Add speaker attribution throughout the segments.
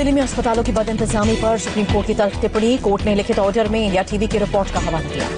Speaker 1: दिल्ली में अस्पतालों की बद इंतजामी पर सुप्रीम कोर्ट की तल्ख टिप्पणी। कोर्ट ने लिखित ऑर्डर में इंडिया टीवी की रिपोर्ट का हवाला दिया।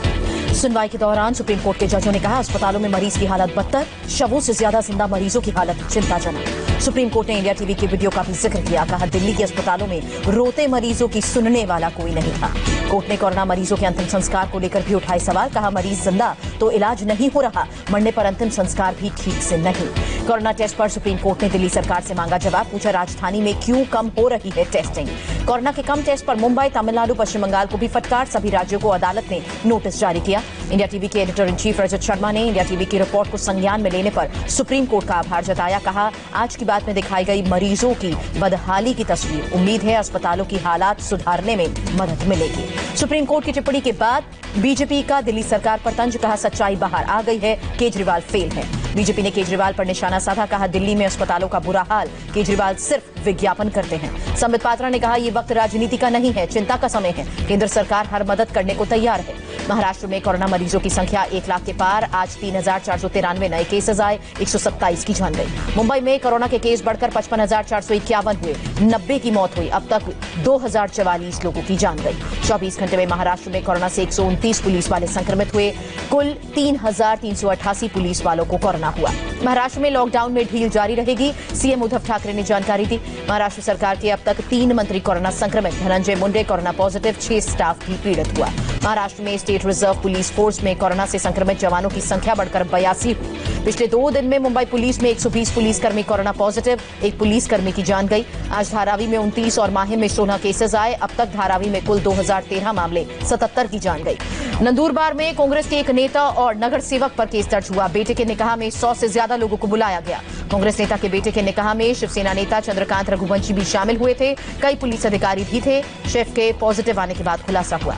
Speaker 1: सुनवाई के दौरान सुप्रीम कोर्ट के जजों ने कहा, अस्पतालों में मरीज की हालत बदतर, शवों से ज्यादा जिंदा मरीजों की हालत चिंताजनक। सुप्रीम कोर्ट ने इंडिया टीवी की वीडियो का भी जिक्र किया। कहा, दिल्ली के अस्पतालों में रोते मरीजों की सुनने वाला कोई नहीं था। कोर्ट ने कोरोना मरीजों के अंतिम संस्कार को लेकर भी उठाए सवाल। कहा, मरीज जिंदा तो इलाज नहीं हो रहा, मरने पर अंतिम संस्कार भी ठीक से नहीं। कोरोना टेस्ट पर सुप्रीम कोर्ट ने दिल्ली सरकार से मांगा जवाब। पूछा, राजधानी में क्यों कम हो रही है टेस्टिंग। कोरोना के कम टेस्ट पर मुंबई, तमिलनाडु, पश्चिम बंगाल को भी फटकार। सभी राज्यों को अदालत ने नोटिस जारी किया। इंडिया टीवी के editor in chief Rajat Sharma ने इंडिया टीवी की रिपोर्ट को संज्ञान में लेने पर सुप्रीम कोर्ट का आभार जताया। कहा, आज की बात में दिखाई गई मरीजों की बदहाली की तस्वीर, उम्मीद है अस्पतालों की हालात सुधारने में मदद मिलेगी। सुप्रीम कोर्ट की टिप्पणी के बाद बीजेपी का दिल्ली सरकार पर तंज। कहा, सच्चाई बाहर आ गई है, केजरीवाल फेल है। बीजेपी ने केजरीवाल पर निशाना साधा। कहा, दिल्ली में अस्पतालों का बुरा हाल, केजरीवाल सिर्फ विज्ञापन करते हैं। संबित पात्रा ने कहा, यह वक्त राजनीति का नहीं है, चिंता का समय है। केंद्र सरकार हर मदद करने को तैयार है। महाराष्ट्र में कोरोना मरीजों की संख्या 1 लाख के पार। आज 3,493 नए केसेस आए, 127 की जान गई। मुंबई में कोरोना के केस बढ़कर 55,451 हुए, 90 की मौत हुई। अब तक 2,044 लोगों की जान गई। 24 घंटे में महाराष्ट्र में कोरोना से 129 पुलिस वाले संक्रमित हुए। कुल 3,388 पुलिस वालों को कोरोना हुआ। महाराष्ट्र में लॉकडाउन में ढील जारी रहेगी, सीएम उद्धव ठाकरे ने जानकारी दी। महाराष्ट्र सरकार के अब तक 3 मंत्री कोरोना संक्रमित। Dhananjay Munde corona positive, 6 staff भी पीड़ित हुआ। महाराष्ट्र में स्टेट रिजर्व पुलिस फोर्स में कोरोना से संक्रमित जवानों की संख्या बढ़कर 82 हुई। पिछले 2 दिन में मुंबई पुलिस में 120 पुलिसकर्मी कोरोना पॉजिटिव, 1 पुलिसकर्मी की जान गई। आज धारावी में 29 और माहिम में 16 केसेस आए। अब तक धारावी में कुल 2013 मामले, 77 की जान गई। नंदुरबार में कांग्रेस के एक नेता और नगर सेवक पर केस दर्ज हुआ। बेटे के निकाह में 100 से ज्यादा लोगों को बुलाया गया। कांग्रेस नेता के बेटे के निकाह में शिवसेना नेता चंद्रकांत रघुवंशी भी शामिल हुए थे। कई पुलिस अधिकारी भी थे। शेफ के पॉजिटिव आने के बाद खुलासा हुआ।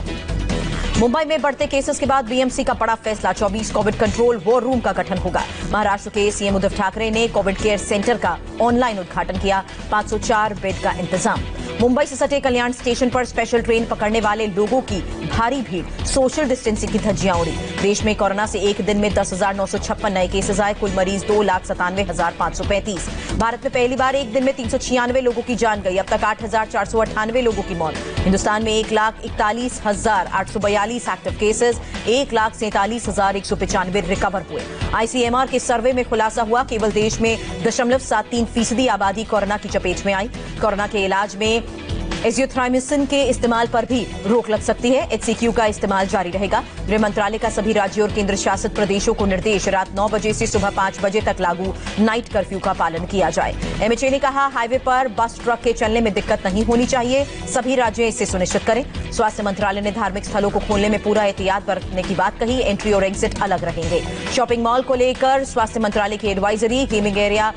Speaker 1: मुंबई में बढ़ते केसेस के बाद बीएमसी का बड़ा फैसला, 24 कोविड कंट्रोल वॉर रूम का गठन होगा। महाराष्ट्र के सीएम उद्धव ठाकरे ने कोविड केयर सेंटर का ऑनलाइन उद्घाटन किया। 504 बेड का इंतजाम। मुंबई से सटे कल्याण स्टेशन पर स्पेशल ट्रेन पकड़ने वाले लोगों की भारी भीड़, सोशल डिस्टेंसिंग की धज्जियां उड़ी। देश में कोरोना से एक दिन में 10,956 नए केसेस आए। कुल मरीज 2,97,535। भारत में पहली बार एक दिन में 396 लोगों की जान गई। अब तक 8,498 लोगों की मौत। हिंदुस्तान में 1,41,842 एक्टिव केसेस, 1,47,195 रिकवर हुए। आईसीएमआर के सर्वे में खुलासा हुआ, केवल देश में 0.73% आबादी कोरोना की चपेट में आई। कोरोना के इलाज में एजिथ्रोमाइसिन के इस्तेमाल पर भी रोक लग सकती है। एचसीक्यू का इस्तेमाल जारी रहेगा। गृह मंत्रालय का सभी राज्यों और केंद्र शासित प्रदेशों को निर्देश, रात 9 बजे से सुबह 5 बजे तक लागू नाइट कर्फ्यू का पालन किया जाए। एमएचए ने कहा, हाईवे पर बस ट्रक के चलने में दिक्कत नहीं होनी चाहिए, सभी राज्य इसे सुनिश्चित करें। स्वास्थ्य मंत्रालय ने धार्मिक स्थलों को खोलने में पूरा एहतियात बरतने की बात कही। एंट्री और एग्जिट अलग रहेंगे। शॉपिंग मॉल को लेकर स्वास्थ्य मंत्रालय की एडवाइजरी, गेमिंग एरिया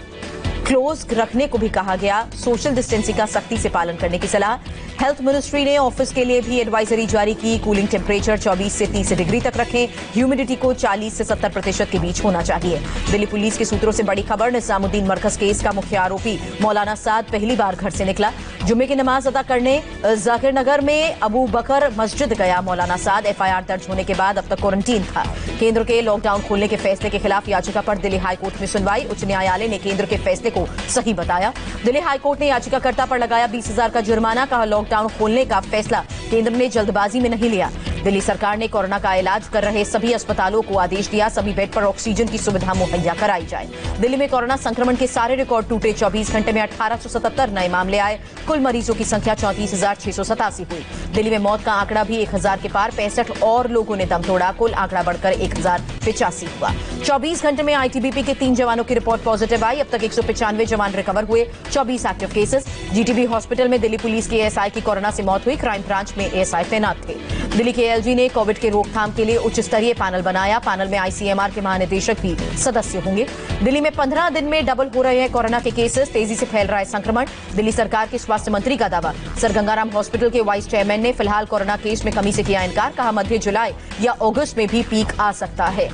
Speaker 1: क्लोज रखने को भी कहा गया। सोशल डिस्टेंसिंग का सख्ती से पालन करने की सलाह। हेल्थ मिनिस्ट्री ने ऑफिस के लिए भी एडवाइजरी जारी की। कूलिंग टेम्परेचर 24 से 30 डिग्री तक रखें। ह्यूमिडिटी को 40 से 70% के बीच होना चाहिए। दिल्ली पुलिस के सूत्रों से बड़ी खबर, निजामुद्दीन मरकज केस का मुख्य आरोपी मौलाना साद पहली बार घर से निकला। जुम्मे की नमाज अदा करने जाकिर नगर में अबू बकर मस्जिद गया मौलाना साद। एफआईआर दर्ज होने के बाद अब तक क्वारंटीन था। केंद्र के लॉकडाउन खोलने के फैसले के खिलाफ याचिका पर दिल्ली हाईकोर्ट में सुनवाई। उच्च न्यायालय ने केंद्र के फैसले को सही बताया। दिल्ली हाईकोर्ट ने याचिकाकर्ता पर लगाया 20,000 का जुर्माना। कहा, लॉकडाउन खोलने का फैसला केंद्र ने जल्दबाजी में नहीं लिया। दिल्ली सरकार ने कोरोना का इलाज कर रहे सभी अस्पतालों को आदेश दिया, सभी बेड पर ऑक्सीजन की सुविधा मुहैया कराई जाए। दिल्ली में कोरोना संक्रमण के सारे रिकॉर्ड टूटे। 24 घंटे में 1877 नए मामले आए। कुल मरीजों की संख्या 34,687 हुई। दिल्ली में मौत का आंकड़ा भी 1,000 के पार, 65 और लोगों ने दम तोड़ा। कुल आंकड़ा बढ़कर 1,085 हुआ। 24 घंटे में आईटीबीपी के 3 जवानों की रिपोर्ट पॉजिटिव आई। अब तक 195 जवान रिकवर हुए। 24 एक्टिव केसेस। जीटीबी हॉस्पिटल में दिल्ली पुलिस के एएसआई की कोरोना से मौत हुई। क्राइम ब्रांच में एएसआई तैनात थे। दिल्ली के एलजी ने कोविड के रोकथाम के लिए उच्च स्तरीय पैनल बनाया। पैनल में आईसीएमआर के महानिदेशक भी सदस्य होंगे। दिल्ली में 15 दिन में डबल हो रहे हैं कोरोना के केसेस, तेजी से फैल रहा है संक्रमण। दिल्ली सरकार के स्वास्थ्य मंत्री का दावा। सर गंगाराम हॉस्पिटल के वाइस चेयरमैन ने फिलहाल कोरोना केस में कमी से किया इनकार। कहा, मध्य जुलाई या अगस्त में भी पीक आ सकता है।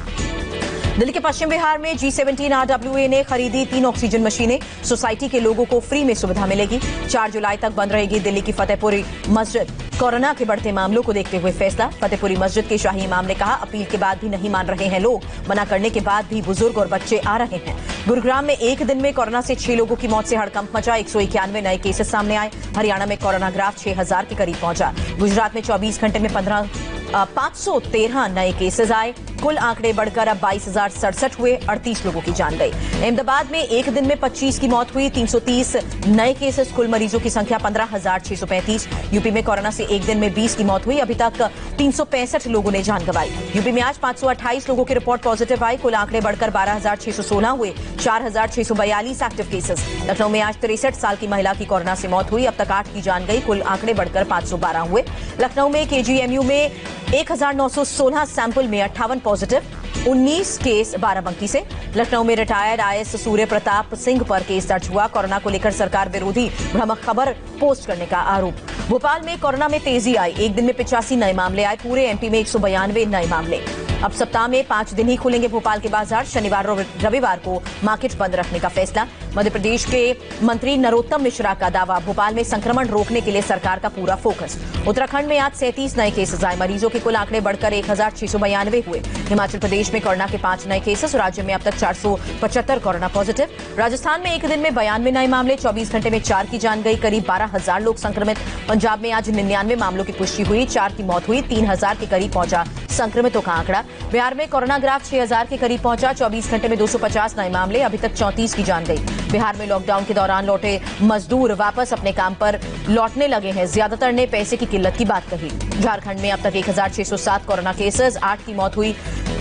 Speaker 1: दिल्ली के पश्चिम बिहार में G17 RWA ने खरीदी 3 ऑक्सीजन मशीनें। सोसाइटी के लोगों को फ्री में सुविधा मिलेगी। 4 जुलाई तक बंद रहेगी दिल्ली की फतेहपुरी मस्जिद। कोरोना के बढ़ते मामलों को देखते हुए फैसला। फतेहपुरी मस्जिद के शाही इमाम ने कहा, अपील के बाद भी नहीं मान रहे हैं लोग। मना करने के बाद भी बुजुर्ग और बच्चे आ रहे हैं। गुरुग्राम में एक दिन में कोरोना से 6 लोगों की मौत से हड़कंप मचा। 191 नए केसेस सामने आए। हरियाणा में कोरोना ग्राफ 6000 के करीब पहुंचा। गुजरात में 24 घंटे में 513 नए केसेस आए। कुल आंकड़े बढ़कर अब 22,067 हुए। 38 लोगों की जान गई। अहमदाबाद में एक दिन में 25 की मौत हुई। 330 नए केसेस। कुल मरीजों की संख्या 15,635। यूपी में कोरोना से एक दिन में 20 की मौत हुई। अभी तक 365 लोगों ने जान गंवाई। यूपी में आज 528 लोगों की रिपोर्ट पॉजिटिव आई। कुल आंकड़े बढ़कर 12,616 हुए। 4,642 एक्टिव केसेस। लखनऊ में आज 63 साल की महिला की कोरोना से मौत हुई। अब तक 8 की जान गई। कुल आंकड़े बढ़कर 512 हुए। लखनऊ में KGMU में 1916 सैंपल में 58 पॉजिटिव। 19 केस बाराबंकी से। लखनऊ में रिटायर्ड IAS सूर्य प्रताप सिंह पर केस दर्ज हुआ। कोरोना को लेकर सरकार विरोधी भ्रामक खबर पोस्ट करने का आरोप। भोपाल में कोरोना में तेजी आई। एक दिन में 85 नए मामले आए। पूरे MP में 192 नए मामले। अब सप्ताह में 5 दिन ही खुलेंगे भोपाल के बाजार। शनिवार और रविवार को मार्केट बंद रखने का फैसला। मध्य प्रदेश के मंत्री नरोत्तम मिश्रा का दावा, भोपाल में संक्रमण रोकने के लिए सरकार का पूरा फोकस। उत्तराखंड में आज 37 नए केसेस आए। मरीजों के कुल आंकड़े बढ़कर 1,692 हुए। हिमाचल प्रदेश में कोरोना के 5 नए केसेस। राज्य में अब तक 475 कोरोना पॉजिटिव। राजस्थान में एक दिन में 92 नए मामले। 24 घंटे में 4 की जान गई। करीब 12,000 लोग संक्रमित। पंजाब में आज 99 मामलों की पुष्टि हुई। 4 की मौत हुई। 3,000 के करीब पहुंचा संक्रमितों का आंकड़ा। बिहार में कोरोना ग्राफ 6,000 के करीब पहुंचा। 24 घंटे में 250 नए मामले। अभी तक 34 की जान गई। बिहार में लॉकडाउन के दौरान लौटे मजदूर वापस अपने काम पर लौटने लगे हैं। ज्यादातर ने पैसे की किल्लत की बात कही। झारखंड में अब तक 1,607 कोरोना केसेस। 8 की मौत हुई।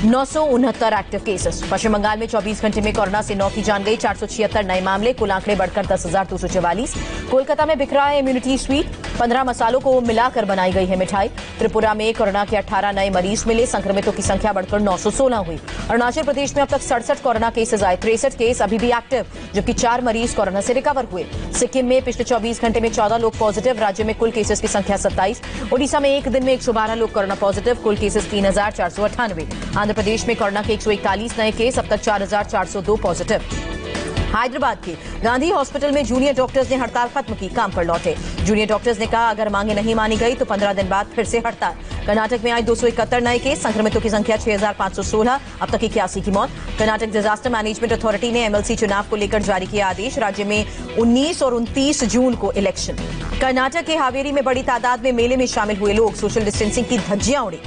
Speaker 1: 969 एक्टिव केसेस। पश्चिम बंगाल में 24 घंटे में कोरोना से 9 की जान गई। 476 नए मामले। कुल आंकड़े बढ़कर 10,244। कोलकाता में बिखरा है इम्यूनिटी स्वीट। 15 मसालों को मिलाकर बनाई गई है मिठाई। त्रिपुरा में कोरोना के 18 नए मरीज मिले। संक्रमितों की संख्या बढ़कर 916 हुई। अरुणाचल प्रदेश में अब तक 67 कोरोना केसेस आए। 63 केस अभी भी एक्टिव, जबकि 4 मरीज कोरोना से रिकवर हुए। सिक्किम में पिछले 24 घंटे में 14 लोग पॉजिटिव। राज्य में कुल केसेस की संख्या 27। ओडिशा में एक दिन में 112 लोग कोरोना पॉजिटिव। कुल केसेस 3,498। आंध्र प्रदेश में कोरोना के 141 नए केस। अब तक 4,402 पॉजिटिव। हैदराबाद के गांधी हॉस्पिटल में जूनियर डॉक्टर्स ने हड़ताल खत्म की। काम पर लौटे। जूनियर डॉक्टर्स ने कहा, अगर मांगे नहीं मानी गई तो 15 दिन बाद फिर से हड़ताल। कर्नाटक में आज 271 नए केस। संक्रमितों की संख्या 6,516। अब तक 81 की मौत। कर्नाटक डिजास्टर मैनेजमेंट अथॉरिटी ने MLC चुनाव को लेकर जारी किया आदेश। राज्य में 19 और 29 जून को इलेक्शन। कर्नाटक के हावेरी में बड़ी तादाद में मेले में शामिल हुए लोग। सोशल डिस्टेंसिंग की धज्जियां उड़ी।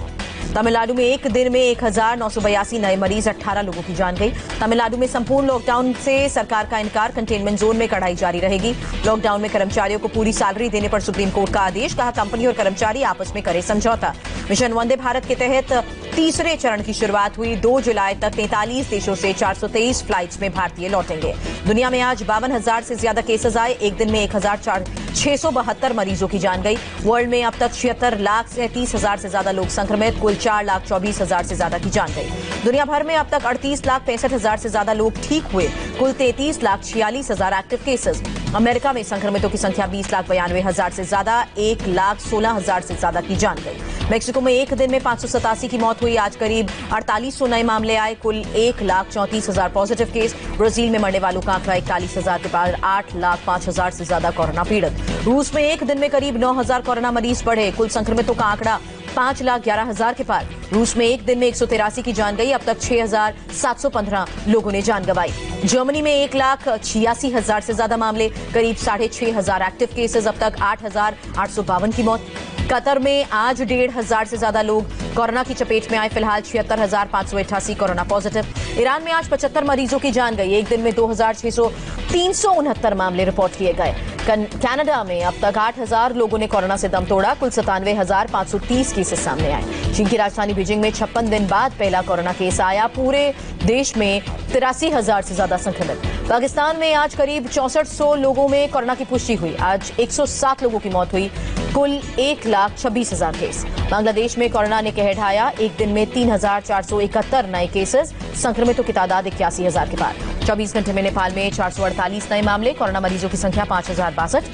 Speaker 1: तमिलनाडु में एक दिन में 1,982 नए मरीज। 18 लोगों की जान गई। तमिलनाडु में संपूर्ण लॉकडाउन से सरकार का इनकार। कंटेनमेंट जोन में कड़ाई जारी रहेगी। लॉकडाउन में कर्मचारियों को पूरी सैलरी देने पर सुप्रीम कोर्ट का आदेश। कहा, कंपनी और कर्मचारी आपस में करे समझौता। मिशन वंदे भारत के तहत तीसरे चरण की शुरुआत हुई। 2 जुलाई तक 43 देशों से 423 फ्लाइट्स में भारतीय लौटेंगे। दुनिया में आज 52,000 से ज्यादा केसेस आए। एक दिन में 1,672 मरीजों की जान गई। वर्ल्ड में अब तक 76,37,000 से ज्यादा लोग संक्रमित। कुल 4,24,000 से ज्यादा की जान गई। दुनिया भर में अब तक 38,65,000 से ज्यादा लोग ठीक हुए। कुल 33,46,000 एक्टिव केसेस। अमेरिका में संक्रमितों की संख्या 20,92,000 से ज्यादा। 1,16,000 से ज्यादा की जान गई। मेक्सिको में एक दिन में 587 की मौत हुई। आज करीब 4,800 नए मामले आए। कुल 1,34,000 पॉजिटिव केस। ब्राजील में मरने वालों का आंकड़ा 41,000 के पार। 8,05,000 से ज्यादा कोरोना पीड़ित। रूस में एक दिन में करीब 9,000 कोरोना मरीज बढ़े। कुल संक्रमितों का आंकड़ा 5,11,000 के पार। रूस में एक दिन में 183 की जान गई। अब तक 6,715 लोगों ने जान गंवाई। जर्मनी में 1,86,000 से ज्यादा मामले। करीब 6,500 एक्टिव केसेस। अब तक 8,852 की मौत। कतर में आज 1,500 से ज्यादा लोग कोरोना की चपेट में आए। फिलहाल 76,588 कोरोना पॉजिटिव। ईरान में आज 75 मरीजों की जान गई। एक दिन में 2,369 मामले रिपोर्ट किए गए। कनाडा में अब तक 8,000 लोगों ने कोरोना से दम तोड़ा। कुल 97,530 केसेस सामने आए। चीन की राजधानी बीजिंग में 56 दिन बाद पहला कोरोना केस आया। पूरे देश में 83,000 से ज्यादा संक्रमित। पाकिस्तान में आज करीब 6400 लोगों में कोरोना की पुष्टि हुई। आज 107 लोगों की मौत हुई। कुल 1,26,000 केस। बांग्लादेश में कोरोना ने कहर ढाया। एक दिन में 3,471 नए केसेस। संक्रमितों की तादाद 81,000 के पार। 24 घंटे में नेपाल में 448 नए मामले। कोरोना मरीजों की संख्या 5,062।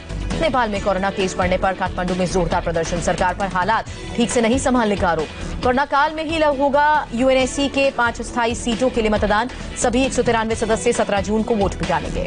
Speaker 1: नेपाल में कोरोना केस बढ़ने पर काठमांडू में जोरदार प्रदर्शन, सरकार पर हालात ठीक से नहीं संभालने का आरोप। कोरोना काल में ही होगा यूएनएससी के 5 स्थायी सीटों के लिए मतदान, सभी 193 सदस्य 17 जून को वोट भी डालेंगे।